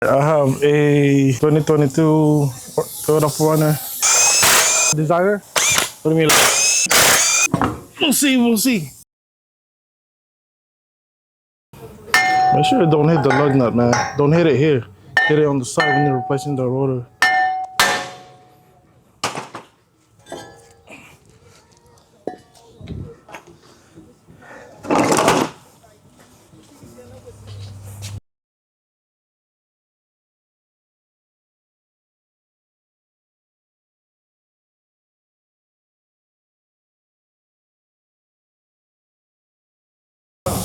I have a 2022 Toyota 4Runner Designer. What do you mean? We'll see, we'll see. Make sure you don't hit the lug nut, man. Don't hit it here. Hit it on the side when you're replacing the rotor.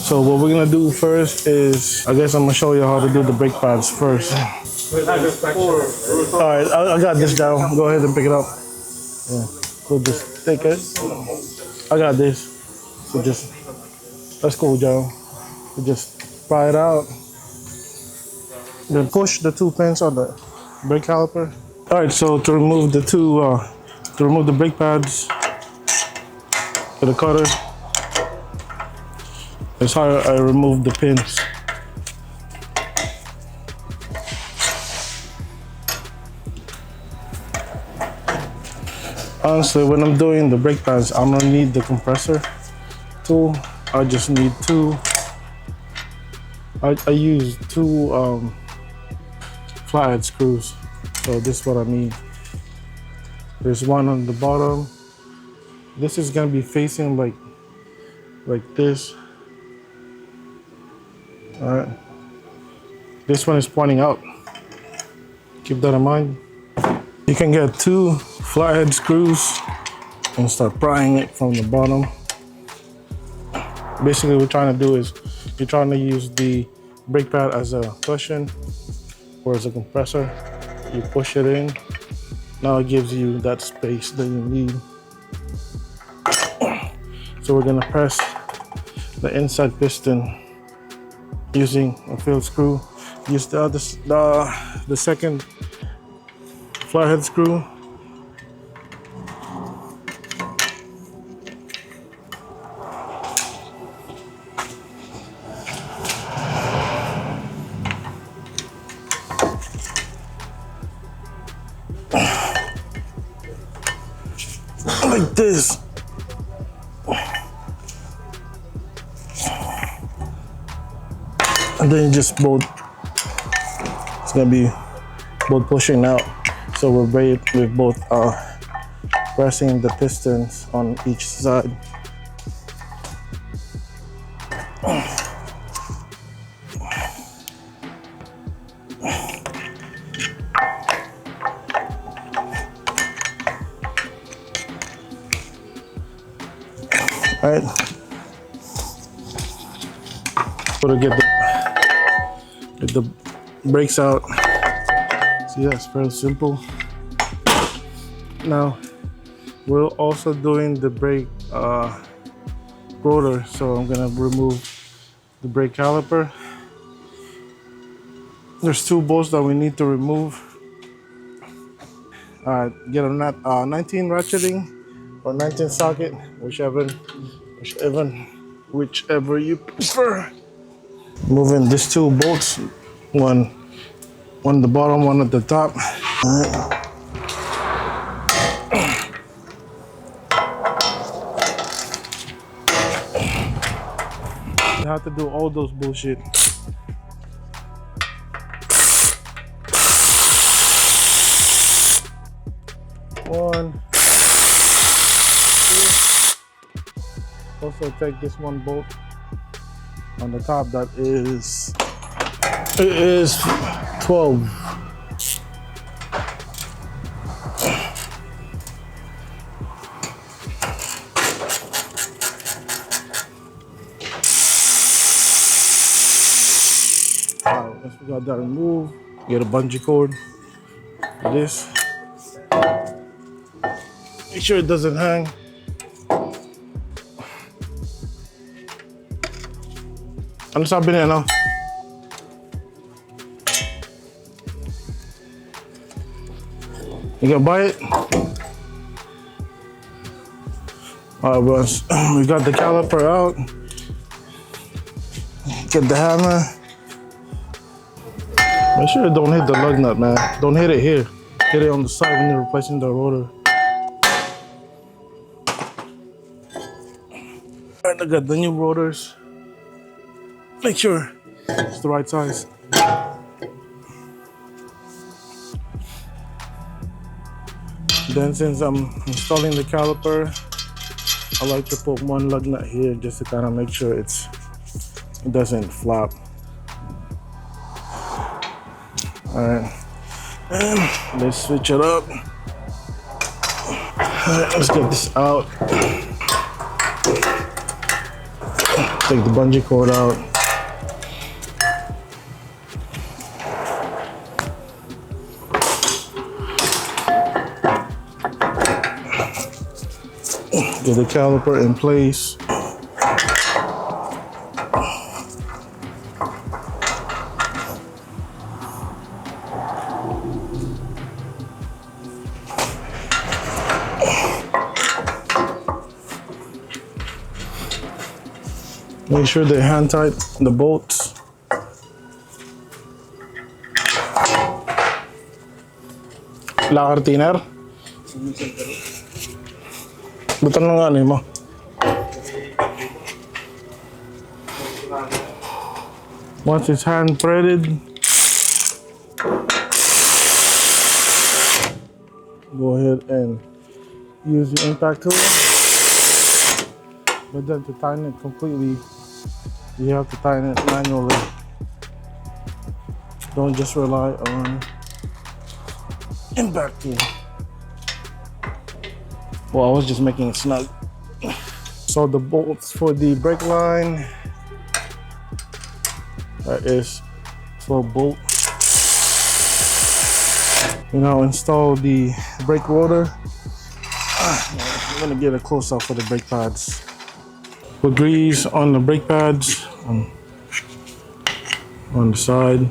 So what we're gonna do first is, I guess I'm gonna show you how to do the brake pads first. All right, I got this down. Go ahead and pick it up. Yeah. So just take it. I got this. So just, that's cool, Joe. So just pry it out. Then push the 2 pins on the brake caliper. All right, so to remove the the brake pads with the cutter, that's how I remove the pins. Honestly, when I'm doing the brake pads, I'm gonna need the compressor tool. I just need two. I use two flathead screws. So this is what I mean. There's one on the bottom. This is gonna be facing like this. All right. This one is pointing out. Keep that in mind. You can get two flathead screws and start prying it from the bottom. Basically, what we're trying to do is you're trying to use the brake pad as a cushion or as a compressor. You push it in. Now it gives you that space that you need. So we're gonna press the inside piston using a field screw. Use the second flathead screw. Like this. And then you just both, it's gonna be both pushing out. So we're both pressing the pistons on each side. All right. So to get the brakes out. See, that's very simple. Now, we're also doing the brake rotor, so I'm gonna remove the brake caliper. There's two bolts that we need to remove. Get a 19 ratcheting or 19 socket, whichever you prefer. Moving these two bolts, one at the bottom, one at the top. All right. You have to do all those bullshit. One, two. Also take this one bolt on the top that is 12. Once we got that removed, get a bungee cord for this. Make sure it doesn't hang. Ano sabi niya, no? You gonna buy it? All right, boys. We got the caliper out. Get the hammer. Make sure it don't hit the lug nut, man. Don't hit it here. Hit it on the side when you're replacing the rotor. Alright, I got the new rotors. Make sure it's the right size. Then since I'm installing the caliper, I like to put one lug nut here just to kind of make sure it doesn't flop. Alright, and let's switch it up. Alright, let's get this out. Take the bungee cord out. Get the caliper in place. Make sure they hand tight the bolts. La cartiner. Butan na nga mo. Once it's hand threaded, go ahead and use the impact tool. But then to tighten it completely, you have to tighten it manually. Don't just rely on impact tool. Well, I was just making it snug. So the bolts for the brake line, that is 12 bolt. You now install the brake rotor. I'm gonna get a close up for the brake pads. Put grease on the brake pads on the side.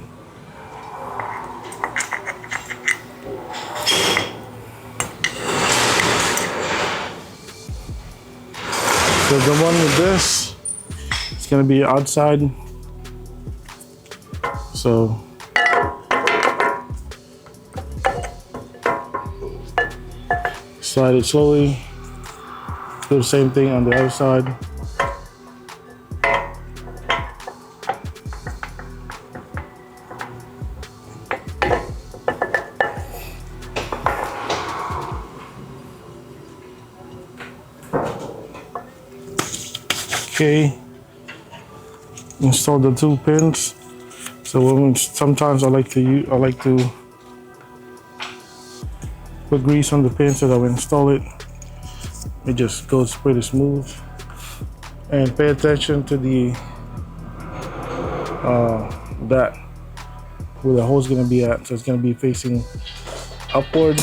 So the one with this, it's gonna be outside. So slide it slowly. Do the same thing on the other side. Okay, install the 2 pins. So sometimes I like to put grease on the pin so that when I install it, it just goes pretty smooth. And pay attention to the that where the hole's gonna be at. So it's gonna be facing upward.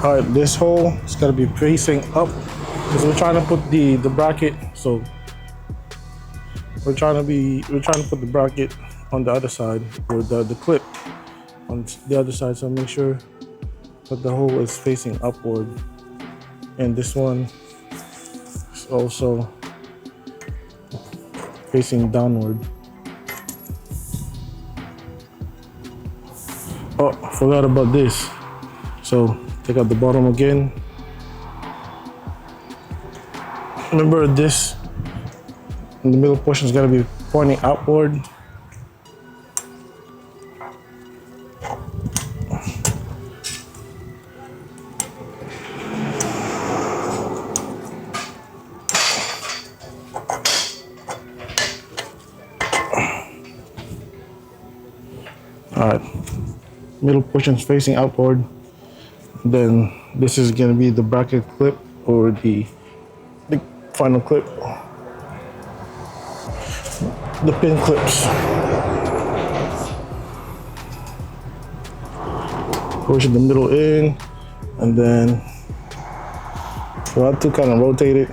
All right, this hole is gonna be facing up because we're trying to put the bracket. So we're trying to put the bracket on the other side, or the clip on the other side. So make sure that the hole is facing upward, and this one is also facing downward. Oh, forgot about this. So take out the bottom again. Remember, this in the middle portion is going to be pointing outward. All right, middle portion is facing outward. Then this is going to be the bracket clip, or the final clip, the pin clips. Push the middle in, and then you have to kind of rotate it,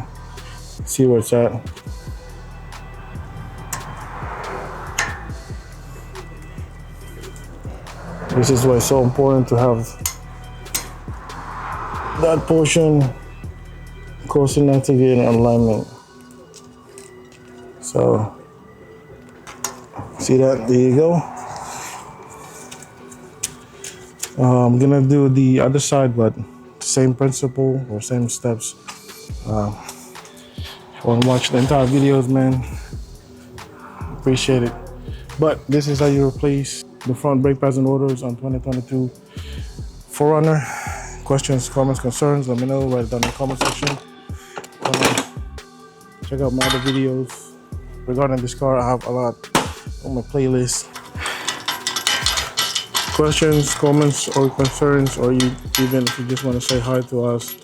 see where it's at. This is why it's so important to have that portion close enough to get an alignment. So see that? There you go. I'm gonna do the other side, but same principle or same steps. Want to watch the entire videos, man? Appreciate it. But this is how you replace the front brake pads and rotors on 2022 4Runner. Questions, comments, concerns, let me know. Write it down in the comment section. Check out my other videos regarding this car. I have a lot on my playlist. Questions, comments, or concerns, or even if you just want to say hi to us,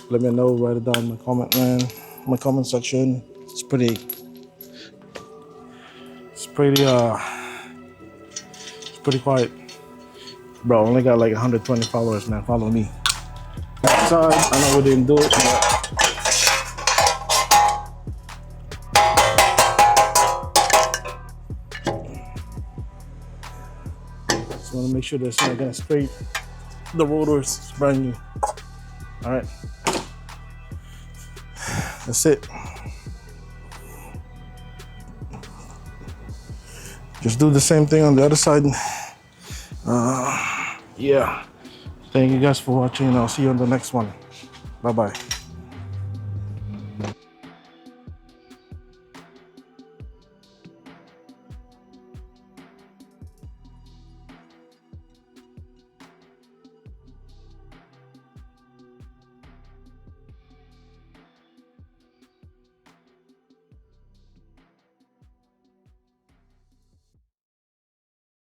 let me know. Write it down in the comment section. It's pretty quiet. Bro, only got like 120 followers, man. Follow me. Outside, I know we didn't do it, but just want to make sure that's not gonna scrape the rotors. It's brand new. All right, that's it. Just do the same thing on the other side. Yeah. Thank you guys for watching, and I'll see you on the next one. Bye-bye.